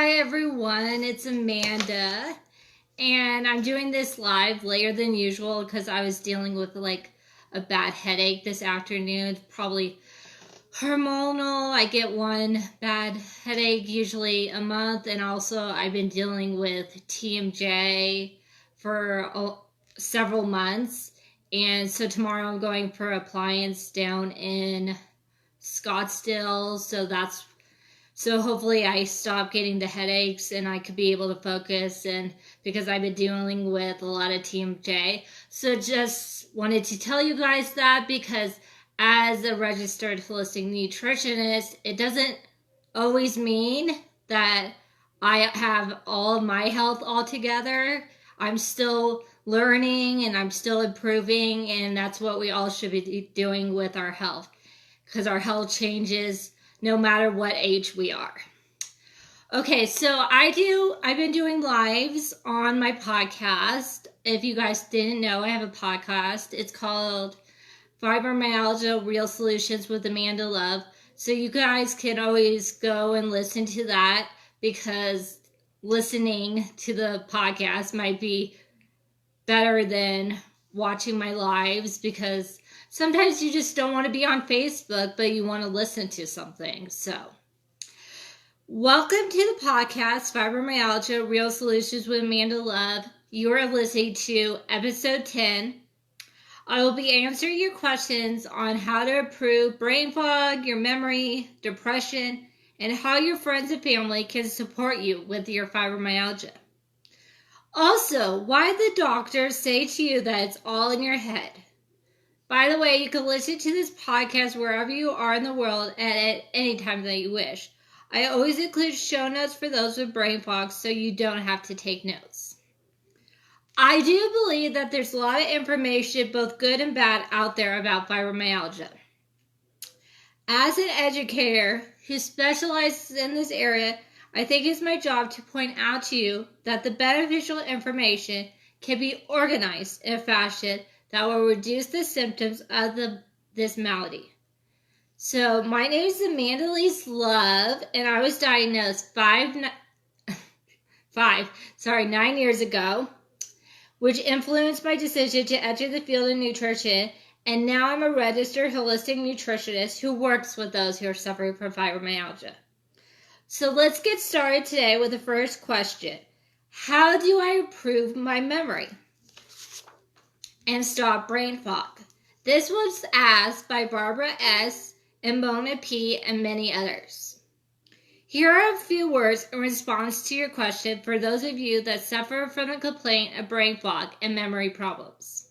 Hi everyone, it's Amanda, and I'm doing this live later than usual because I was dealing with a bad headache this afternoon. It's probably hormonal. I get one bad headache usually a month, and also I've been dealing with TMJ for several months, and so tomorrow I'm going for appliance down in Scottsdale, so hopefully I stop getting the headaches and I could be able to focus, and because I've been dealing with a lot of TMJ. So just wanted to tell you guys that, because as a registered holistic nutritionist, it doesn't always mean that I have all of my health all together. I'm still learning and I'm still improving, and that's what we all should be doing with our health, because our health changes no matter what age we are. Okay, so I've been doing lives on my podcast. If you guys didn't know, I have a podcast. It's called Fibromyalgia Real Solutions with Amanda Love. So you guys can always go and listen to that, because listening to the podcast might be better than watching my lives, because sometimes you just don't want to be on Facebook, but you want to listen to something. So, welcome to the podcast, Fibromyalgia Real Solutions with Amanda Love. You are listening to episode 10. I will be answering your questions on how to improve brain fog, your memory, depression, and how your friends and family can support you with your fibromyalgia. Also, why the doctors say to you that it's all in your head. By the way, you can listen to this podcast wherever you are in the world at any time that you wish. I always include show notes for those with brain fog, so you don't have to take notes. I do believe that there's a lot of information, both good and bad, out there about fibromyalgia. As an educator who specializes in this area, I think it's my job to point out to you that the beneficial information can be organized in a fashion that will reduce the symptoms of this malady. So my name is Amanda Lise Love, and I was diagnosed 9 years ago, which influenced my decision to enter the field of nutrition. And now I'm a registered holistic nutritionist who works with those who are suffering from fibromyalgia. So let's get started today with the first question. How do I improve my memory and stop brain fog? This was asked by Barbara S. and Mona P. and many others. Here are a few words in response to your question for those of you that suffer from the complaint of brain fog and memory problems.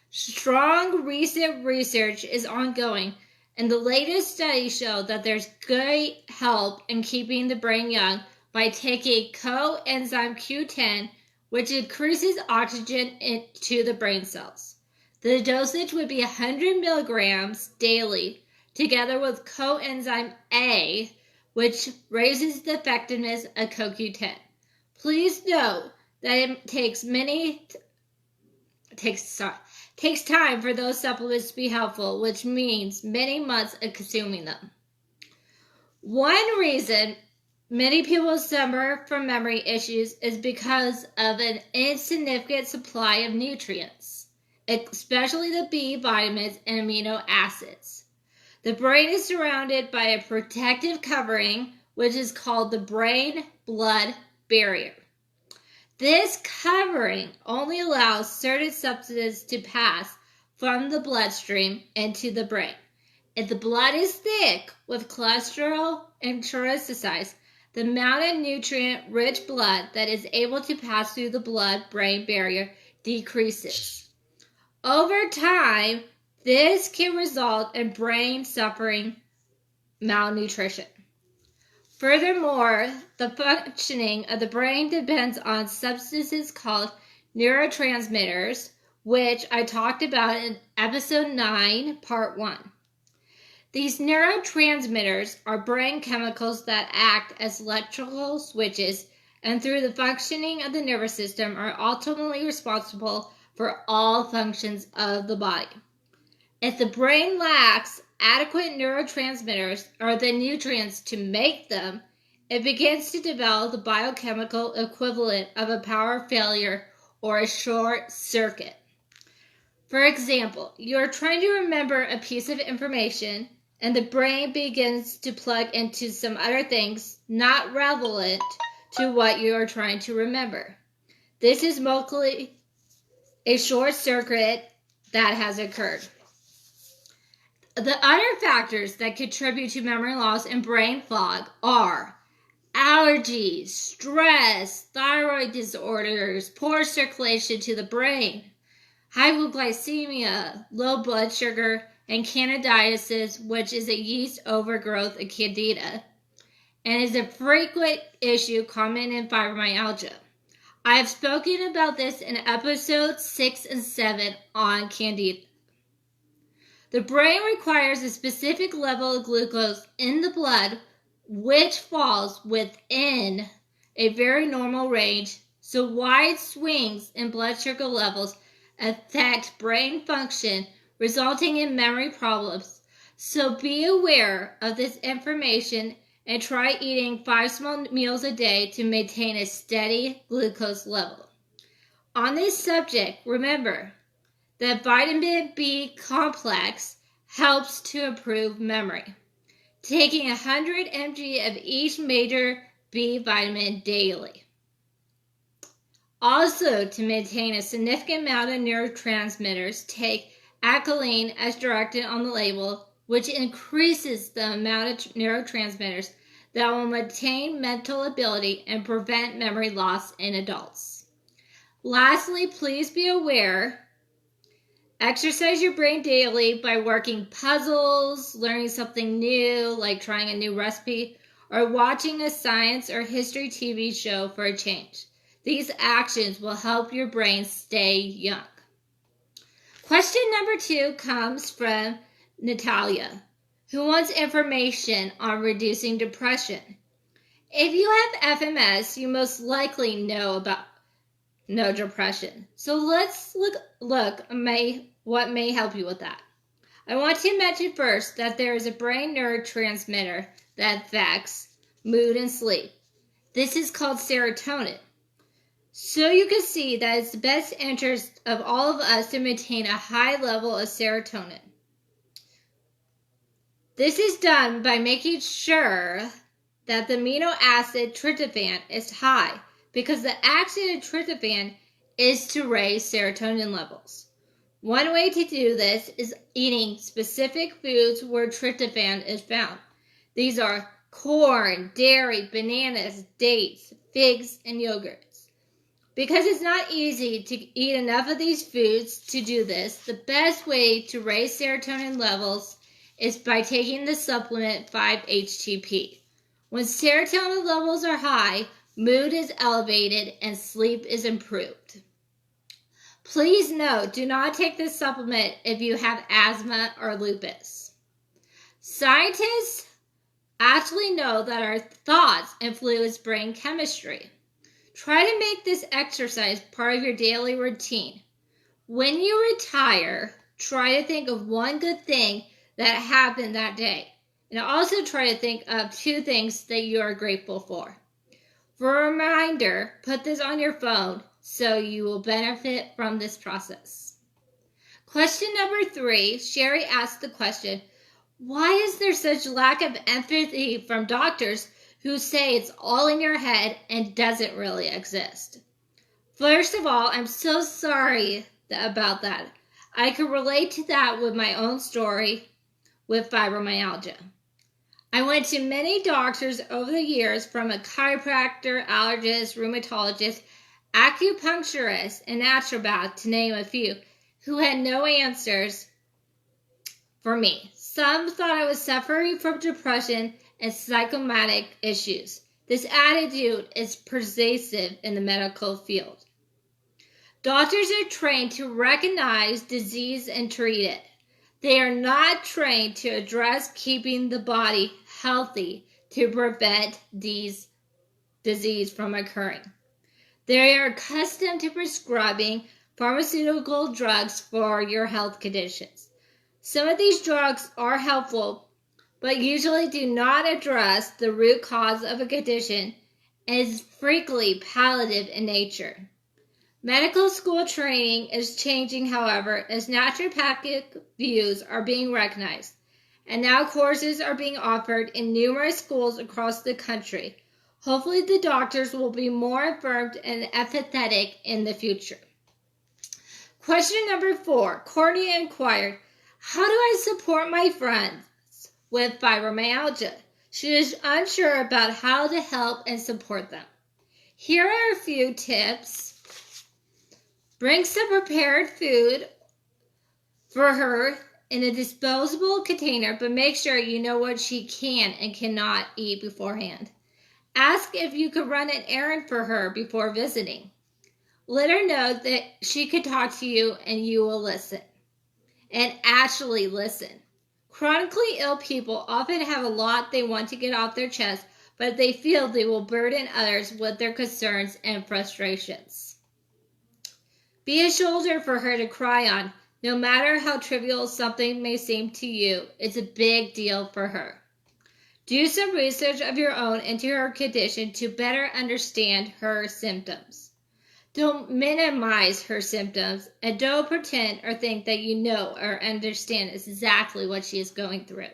Strong recent research is ongoing, and the latest studies show that there's great help in keeping the brain young by taking Coenzyme Q10, which increases oxygen into the brain cells. The dosage would be 100 milligrams daily, together with Coenzyme A, which raises the effectiveness of CoQ10. Please note that it takes time for those supplements to be helpful, which means many months of consuming them. One reason many people suffer from memory issues is because of an insignificant supply of nutrients, especially the B vitamins and amino acids. The brain is surrounded by a protective covering, which is called the brain-blood barrier. This covering only allows certain substances to pass from the bloodstream into the brain. If the blood is thick with cholesterol and triglycerides, the amount of nutrient-rich blood that is able to pass through the blood-brain barrier decreases. Over time, this can result in brain suffering malnutrition. Furthermore, the functioning of the brain depends on substances called neurotransmitters, which I talked about in episode 9, part 1. These neurotransmitters are brain chemicals that act as electrical switches, and through the functioning of the nervous system are ultimately responsible for all functions of the body. If the brain lacks adequate neurotransmitters or the nutrients to make them, it begins to develop the biochemical equivalent of a power failure or a short circuit. For example, you are trying to remember a piece of information, and the brain begins to plug into some other things not relevant to what you are trying to remember. This is mostly a short circuit that has occurred. The other factors that contribute to memory loss and brain fog are allergies, stress, thyroid disorders, poor circulation to the brain, hypoglycemia, low blood sugar, and candidiasis, which is a yeast overgrowth of candida, and is a frequent issue common in fibromyalgia. I have spoken about this in episodes 6 and 7 on candida. The brain requires a specific level of glucose in the blood, which falls within a very normal range, so wide swings in blood sugar levels affect brain function, resulting in memory problems. So be aware of this information and try eating 5 small meals a day to maintain a steady glucose level. On this subject, remember that vitamin B complex helps to improve memory. Taking 100 mg of each major B vitamin daily. Also, to maintain a significant amount of neurotransmitters, take acrolein as directed on the label, which increases the amount of neurotransmitters that will maintain mental ability and prevent memory loss in adults. Lastly, please be aware, exercise your brain daily by working puzzles, learning something new, like trying a new recipe, or watching a science or history TV show for a change. These actions will help your brain stay young. Question number 2 comes from Natalia, who wants information on reducing depression. If you have FMS, you most likely know depression. So let's look what may help you with that. I want to mention first that there is a brain neurotransmitter that affects mood and sleep. This is called serotonin. So you can see that it's the best interest of all of us to maintain a high level of serotonin. This is done by making sure that the amino acid tryptophan is high, because the action of tryptophan is to raise serotonin levels. One way to do this is eating specific foods where tryptophan is found. These are corn, dairy, bananas, dates, figs, and yogurts. Because it's not easy to eat enough of these foods to do this, the best way to raise serotonin levels is by taking the supplement 5-HTP. When serotonin levels are high, mood is elevated and sleep is improved. Please note, do not take this supplement if you have asthma or lupus. Scientists actually know that our thoughts influence brain chemistry. Try to make this exercise part of your daily routine. When you retire, try to think of one good thing that happened that day. And also try to think of 2 things that you are grateful for. For a reminder, put this on your phone so you will benefit from this process. Question number 3, Sherry asked the question, why is there such lack of empathy from doctors who say it's all in your head and doesn't really exist? First of all, I'm so sorry about that. I can relate to that with my own story with fibromyalgia. I went to many doctors over the years, from a chiropractor, allergist, rheumatologist, acupuncturist, and naturopath, to name a few, who had no answers for me. Some thought I was suffering from depression and psychosomatic issues. This attitude is pervasive in the medical field. Doctors are trained to recognize disease and treat it. They are not trained to address keeping the body healthy to prevent these disease from occurring. They are accustomed to prescribing pharmaceutical drugs for your health conditions. Some of these drugs are helpful, but usually do not address the root cause of a condition and is frequently palliative in nature. Medical school training is changing, however, as naturopathic views are being recognized, and now courses are being offered in numerous schools across the country. Hopefully the doctors will be more informed and empathetic in the future. Question number 4. Courtney inquired, how do I support my friends with fibromyalgia? She is unsure about how to help and support them. Here are a few tips. Bring some prepared food for her in a disposable container, but make sure you know what she can and cannot eat beforehand. Ask if you could run an errand for her before visiting. Let her know that she could talk to you and you will listen. And actually listen. Chronically ill people often have a lot they want to get off their chest, but they feel they will burden others with their concerns and frustrations. Be a shoulder for her to cry on. No matter how trivial something may seem to you, it's a big deal for her. Do some research of your own into her condition to better understand her symptoms. Don't minimize her symptoms, and don't pretend or think that you know or understand exactly what she is going through.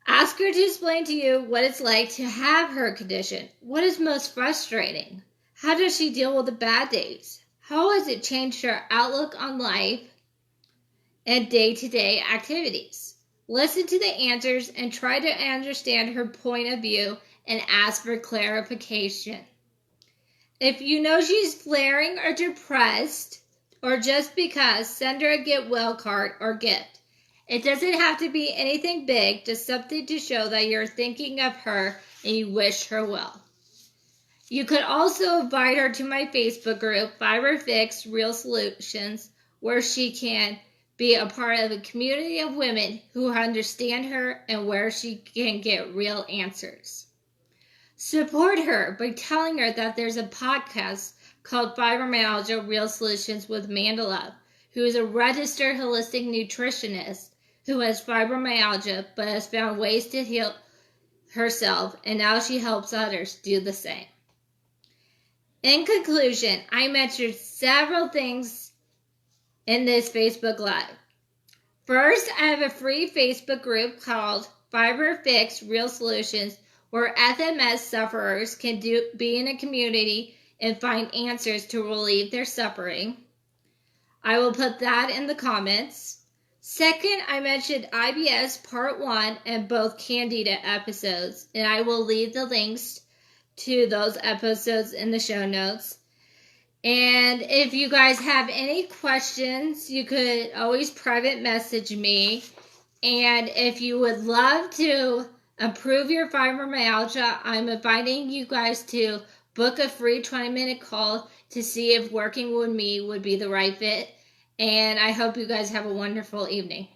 Ask her to explain to you what it's like to have her condition. What is most frustrating? How does she deal with the bad days? How has it changed her outlook on life and day-to-day activities? Listen to the answers and try to understand her point of view and ask for clarification. If you know she's flaring or depressed or just because, send her a get well card or gift. It doesn't have to be anything big, just something to show that you're thinking of her and you wish her well. You could also invite her to my Facebook group, Fiber Fix Real Solutions, where she can be a part of a community of women who understand her and where she can get real answers. Support her by telling her that there's a podcast called Fibromyalgia Real Solutions with Mandela, who is a registered holistic nutritionist who has fibromyalgia but has found ways to heal herself, and now she helps others do the same. In conclusion, I mentioned several things in this Facebook Live. First, I have a free Facebook group called Fiber Fix Real Solutions, where FMS sufferers can be in a community and find answers to relieve their suffering. I will put that in the comments. Second, I mentioned IBS Part 1 and both Candida episodes, and I will leave the links to those episodes in the show notes. And if you guys have any questions, you could always private message me. And if you would love to improve your fibromyalgia, I'm inviting you guys to book a free 20-minute call to see if working with me would be the right fit. And I hope you guys have a wonderful evening.